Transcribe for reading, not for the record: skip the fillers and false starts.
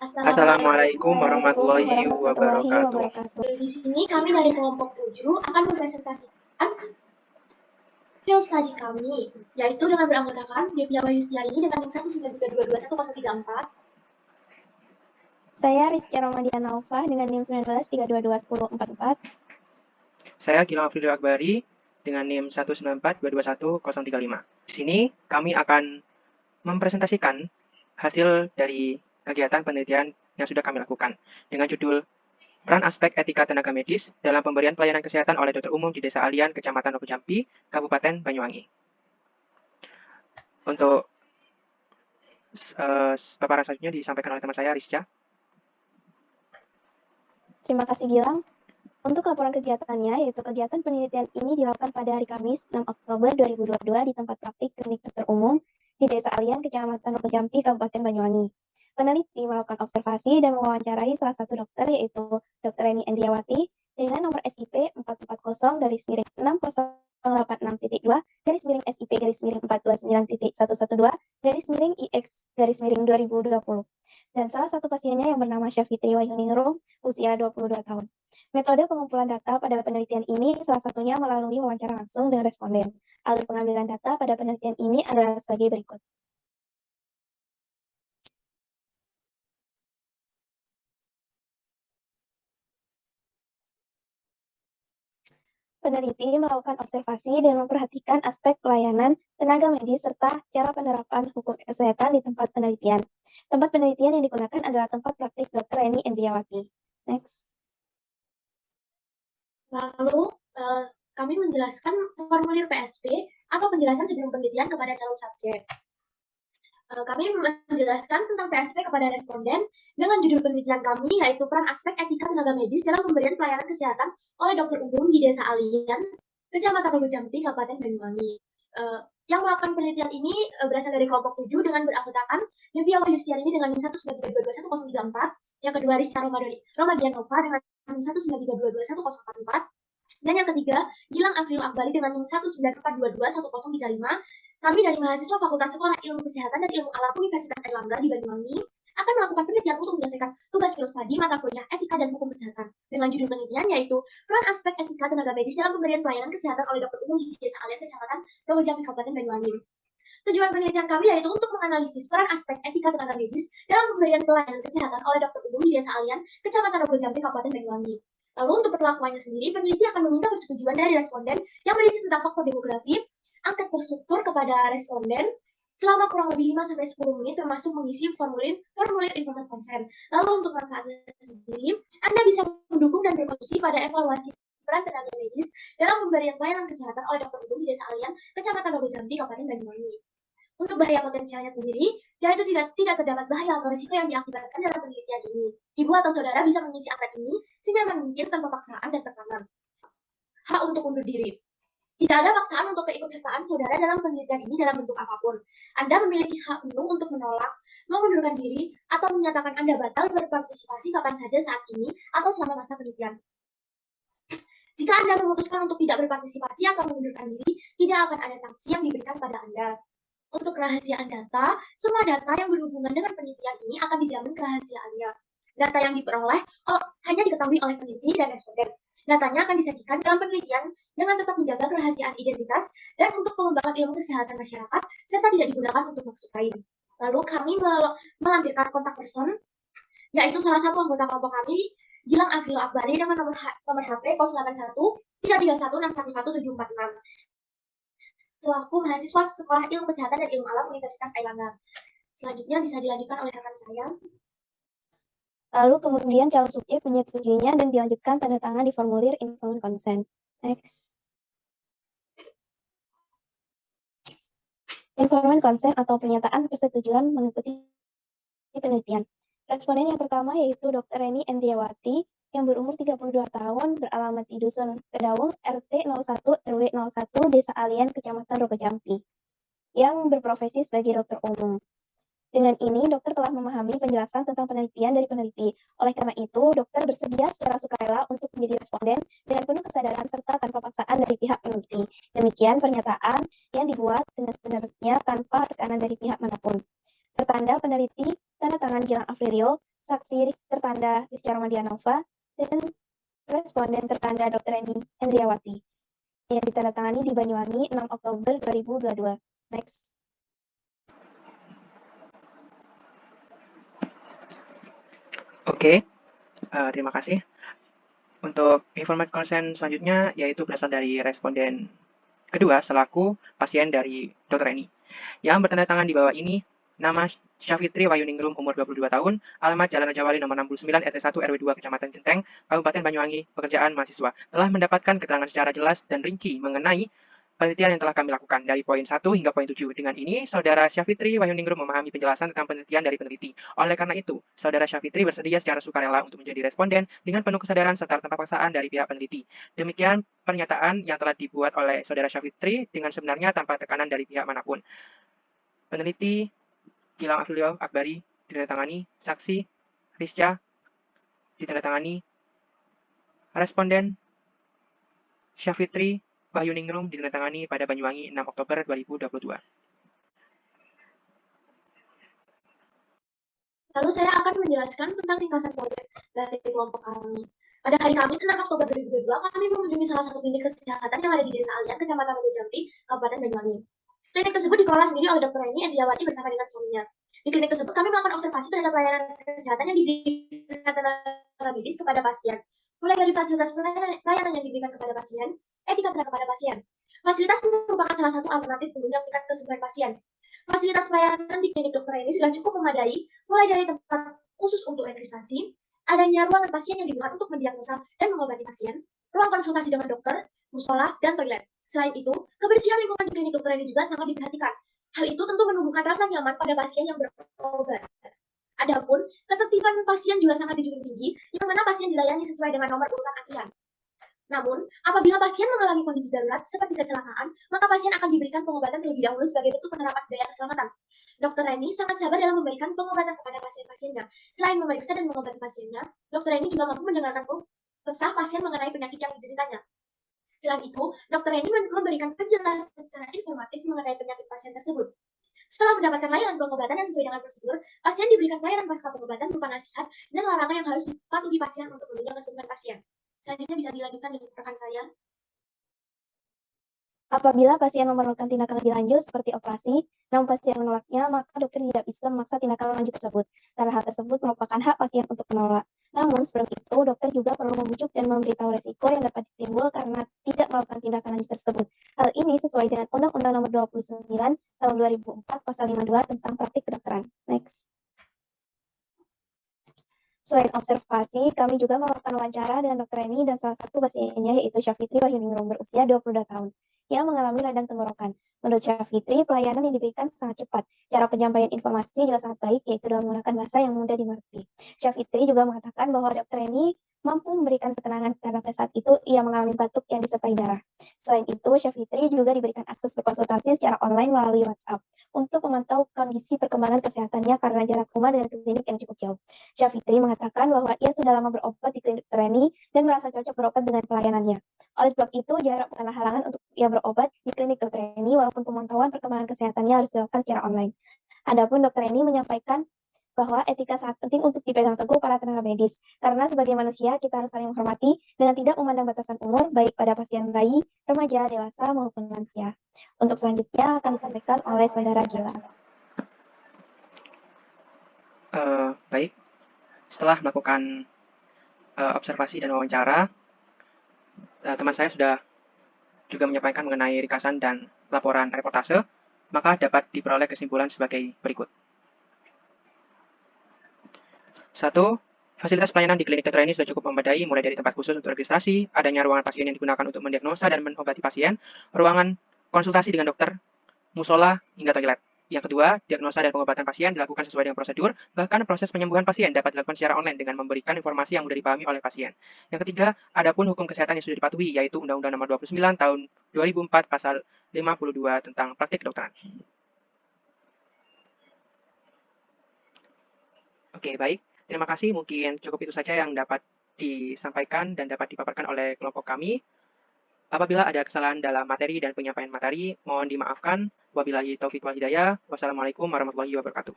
Assalamualaikum Assalamualaikum warahmatullahi warahmatullahi wabarakatuh. wabarakatuh. Di sini kami dari kelompok 7 akan mempresentasikan field study kami, yaitu dengan beranggotakan Devia Wayustiani dengan NIM 193222134. Saya Rizky Romadian Nova dengan NIM 19322144. Saya Gilang Afril Akbari dengan NIM 194221035. Di sini kami akan mempresentasikan hasil dari kegiatan penelitian yang sudah kami lakukan dengan judul Peran Aspek Etika Tenaga Medis dalam Pemberian Pelayanan Kesehatan oleh Dokter Umum di Desa Alian, Kecamatan Rokojampi, Kabupaten Banyuwangi. Untuk paparan selanjutnya disampaikan oleh teman saya, Rizka. Terima kasih Gilang. Untuk laporan kegiatannya, yaitu kegiatan penelitian ini dilakukan pada hari Kamis 6 Oktober 2022 di tempat praktik klinik dokter umum di Desa Alian, Kecamatan Rokojampi, Kabupaten Banyuwangi. Peneliti melakukan observasi dan mewawancarai salah satu dokter, yaitu Dr. Reni Endriawati, dengan nomor SIP 440-6086.2/429.112/IX/2020 dan salah satu pasiennya yang bernama Syafitri Wahyuningrum, usia 22 tahun. Metode pengumpulan data pada penelitian ini salah satunya melalui wawancara langsung dengan responden. Alur pengambilan data pada penelitian ini adalah sebagai berikut. Peneliti melakukan observasi dan memperhatikan aspek pelayanan tenaga medis serta cara penerapan hukum kesehatan di tempat penelitian. Tempat penelitian yang digunakan adalah tempat praktik Dr. Reni Endriawati. Next. Lalu kami menjelaskan formulir PSP atau penjelasan sebelum penelitian kepada calon subjek. Kami menjelaskan tentang PSP kepada responden dengan judul penelitian kami, yaitu peran aspek etika tenaga medis dalam pemberian pelayanan kesehatan oleh dokter umum di Desa Alian, Kecamatan Rokojampi, Kabupaten Banyuwangi. Yang melakukan penelitian ini berasal dari kelompok 7 dengan beranggotakan Devia Wayustiani dengan NIM 193221034, yang kedua Rizka Romadian Nova dengan NIM 193221044, dan yang ketiga Gilang Afril Akbari dengan NIM 194221035. Kami dari mahasiswa Fakultas Sekolah Ilmu Kesehatan dan Ilmu Alam Universitas Airlangga di Banyuwangi akan melakukan penelitian untuk menyelesaikan tugas field study mata kuliah Etika dan Hukum Kesehatan dengan judul penelitian yaitu peran aspek etika tenaga medis dalam pemberian pelayanan kesehatan oleh dokter umum di Desa Alian, Kecamatan Rokojampi, Kabupaten Banyuwangi. Tujuan penelitian kami yaitu untuk menganalisis peran aspek etika tenaga medis dalam pemberian pelayanan kesehatan oleh dokter umum di Desa Alian, Kecamatan Rokojampi, Kabupaten Banyuwangi. Lalu untuk perlakuannya sendiri, peneliti akan meminta persetujuan dari responden yang berisi tentang faktor demografi, angket terstruktur kepada responden selama kurang lebih 5-10 menit, termasuk mengisi formulir informan konsen. Lalu untuk manfaatnya sendiri, Anda bisa mendukung dan berkontribusi pada evaluasi peran tenaga medis dalam pemberian pelayanan kesehatan oleh dokter umum di Desa Alian, Kecamatan Rokojampi, Kabupaten Banyuwangi. Untuk bahaya potensialnya sendiri, yaitu tidak terdapat bahaya atau risiko yang diakibatkan dalam penelitian ini. Ibu atau saudara bisa mengisi angket ini senyaman mungkin tanpa paksaan dan tekanan. Hak untuk undur diri. Tidak ada paksaan untuk keikutsertaan saudara dalam penelitian ini dalam bentuk apapun. Anda memiliki hak penuh untuk menolak, mengundurkan diri, atau menyatakan Anda batal berpartisipasi kapan saja saat ini atau selama masa penelitian. Jika Anda memutuskan untuk tidak berpartisipasi atau mengundurkan diri, tidak akan ada sanksi yang diberikan pada Anda. Untuk kerahasiaan data, semua data yang berhubungan dengan penelitian ini akan dijamin kerahasiaannya. Data yang diperoleh hanya diketahui oleh peneliti dan responden. Datanya akan disajikan dalam penelitian dengan tetap menjaga kerahasiaan identitas dan untuk pengembangan ilmu kesehatan masyarakat, serta tidak digunakan untuk maksud lain. Lalu kami melampirkan kontak person, yaitu salah satu anggota kelompok kami, Gilang Afril Akbari dengan nomor HP 081 331 611 746. Selaku mahasiswa Sekolah Ilmu Kesehatan dan Ilmu Alam Universitas Airlangga. Selanjutnya bisa dilanjutkan oleh rekan saya. Lalu kemudian calon subjek menyetujuinya dan dilanjutkan tanda tangan di formulir informed consent. Next. Informed consent atau pernyataan persetujuan mengikuti penelitian. Responden yang pertama yaitu Dr. Reni Endriawati yang berumur 32 tahun, beralamat di Dusun Kedawung, RT 01 RW 01, Desa Alian, Kecamatan Rokojampi, yang berprofesi sebagai dokter umum. Dengan ini, dokter telah memahami penjelasan tentang penelitian dari peneliti. Oleh karena itu, dokter bersedia secara sukarela untuk menjadi responden dengan penuh kesadaran serta tanpa paksaan dari pihak peneliti. Demikian pernyataan yang dibuat dengan sebenarnya tanpa tekanan dari pihak manapun. Tertanda peneliti, tanda tangan Gilang Afril, saksi tertanda Rizky Ramadianova, dan responden tertanda Dr. Eni Endriawati yang ditandatangani di Banyuwangi 6 Oktober 2022. Next. Oke, terima kasih. Untuk informasi konsen selanjutnya yaitu berasal dari responden kedua selaku pasien dari Dr. Eni. Yang bertanda tangan di bawah ini, nama Syafitri Wayuningrum, umur 22 tahun, alamat Jalan Raja Wali nomor 69 RT 1 RW 2 Kecamatan Genteng, Kabupaten Banyuwangi, pekerjaan mahasiswa, telah mendapatkan keterangan secara jelas dan rinci mengenai penelitian yang telah kami lakukan dari poin 1 hingga poin 7. Dengan ini, Saudara Syafitri Wayuningrum memahami penjelasan tentang penelitian dari peneliti. Oleh karena itu, Saudara Syafitri bersedia secara sukarela untuk menjadi responden dengan penuh kesadaran serta tanpa paksaan dari pihak peneliti. Demikian pernyataan yang telah dibuat oleh Saudara Syafitri dengan sebenarnya tanpa tekanan dari pihak manapun. Peneliti Gilang Afilio Akbari ditandatangani, saksi Rizka ditandatangani, responden Syafitri Wayuningrum ditandatangani pada Banyuwangi 6 Oktober 2022. Lalu saya akan menjelaskan tentang ringkasan proyek dari kelompok kami. Pada hari Kamis 6 Oktober 2022, kami mengunjungi salah satu klinik kesehatan yang ada di Desa Alian, Kecamatan Jambi, Kabupaten Banyuwangi. Klinik tersebut dikelola sendiri oleh Dr. Eni Endriawati bersama dengan suaminya. Di klinik tersebut, kami melakukan observasi terhadap pelayanan kesehatan yang diberikan tenaga medis kepada pasien, mulai dari fasilitas pelayanan yang diberikan kepada pasien, etika kepada pasien. Fasilitas merupakan salah satu alternatif penunjang tingkat kesembuhan pasien. Fasilitas pelayanan di klinik Dr. Eni sudah cukup memadai, mulai dari tempat khusus untuk registrasi, adanya ruangan pasien yang dibuat untuk mendiagnosa dan mengobati pasien, ruang konsultasi dengan dokter, musola, dan toilet. Selain itu, kebersihan lingkungan di klinik Dr. Eni juga sangat diperhatikan. Hal itu tentu menumbuhkan rasa nyaman pada pasien yang berobat. Adapun, ketertiban pasien juga sangat dijunjung tinggi, yang mana pasien dilayani sesuai dengan nomor urutan antrian. Namun, apabila pasien mengalami kondisi darurat seperti kecelakaan, maka pasien akan diberikan pengobatan terlebih dahulu sebagai bentuk penerapan daya keselamatan. Dr. Eni sangat sabar dalam memberikan pengobatan kepada pasien-pasiennya. Selain memeriksa dan mengobati pasiennya, Dr. Eni juga mampu mendengarkan kesah pasien mengenai penyakit yang dideritanya. Selain itu, Dr. Eni memberikan penjelasan secara informatif mengenai penyakit pasien tersebut. Setelah mendapatkan layanan pengobatan yang sesuai dengan prosedur, pasien diberikan layanan pasca pengobatan berupa nasihat dan larangan yang harus dipatuhi pasien untuk menjaga kesembuhan pasien. Selanjutnya bisa dilanjutkan dengan rekan saya. Apabila pasien memerlukan tindakan lebih lanjut seperti operasi, namun pasien menolaknya, maka dokter tidak bisa memaksa tindakan lanjut tersebut, karena hal tersebut merupakan hak pasien untuk menolak. Namun, sebelum itu, dokter juga perlu membujuk dan memberitahu resiko yang dapat timbul karena tidak melakukan tindakan lanjut tersebut. Hal ini sesuai dengan Undang-Undang Nomor 29 Tahun 2004 Pasal 52 tentang praktik kedokteran. Next. Selain observasi, kami juga melakukan wawancara dengan Dr. Eni dan salah satu pasiennya yaitu Syafitri Wayuningrum berusia 22 tahun yang mengalami radang tenggorokan. Menurut Syafitri, pelayanan yang diberikan sangat cepat. Cara penyampaian informasi juga sangat baik, yaitu dengan menggunakan bahasa yang mudah dimengerti. Syafitri juga mengatakan bahwa Dr. Eni mampu memberikan ketenangan karena pada saat itu ia mengalami batuk yang disertai darah. Selain itu, Syafitri juga diberikan akses berkonsultasi secara online melalui WhatsApp untuk memantau kondisi perkembangan kesehatannya karena jarak rumah dengan klinik yang cukup jauh. Syafitri mengatakan bahwa ia sudah lama berobat di klinik Dr. Eni dan merasa cocok berobat dengan pelayanannya. Oleh sebab itu, jarak bukanlah halangan untuk ia berobat di klinik Dr. Eni walaupun pemantauan perkembangan kesehatannya harus dilakukan secara online. Adapun Dr. Eni menyampaikan bahwa etika sangat penting untuk dipegang teguh para tenaga medis, karena sebagai manusia kita harus saling menghormati dengan tidak memandang batasan umur, baik pada pasien bayi, remaja, dewasa, maupun lansia. Untuk selanjutnya akan disampaikan oleh Saudara Gilang. Baik, setelah melakukan observasi dan wawancara, teman saya sudah juga menyampaikan mengenai ringkasan dan laporan reportase, maka dapat diperoleh kesimpulan sebagai berikut. 1. Fasilitas pelayanan di klinik Dr. Eni sudah cukup memadai, mulai dari tempat khusus untuk registrasi, adanya ruangan pasien yang digunakan untuk mendiagnosa dan mengobati pasien, ruangan konsultasi dengan dokter, musola, hingga toilet. Yang kedua, diagnosa dan pengobatan pasien dilakukan sesuai dengan prosedur, bahkan proses penyembuhan pasien dapat dilakukan secara online dengan memberikan informasi yang mudah dipahami oleh pasien. Yang ketiga, adapun hukum kesehatan yang sudah dipatuhi, yaitu Undang-Undang Nomor 29 Tahun 2004 Pasal 52 tentang praktik kedokteran. Oke, baik. Terima kasih, mungkin cukup itu saja yang dapat disampaikan dan dapat dipaparkan oleh kelompok kami. Apabila ada kesalahan dalam materi dan penyampaian materi, mohon dimaafkan. Wabillahi taufiq wal hidayah. Wassalamualaikum warahmatullahi wabarakatuh.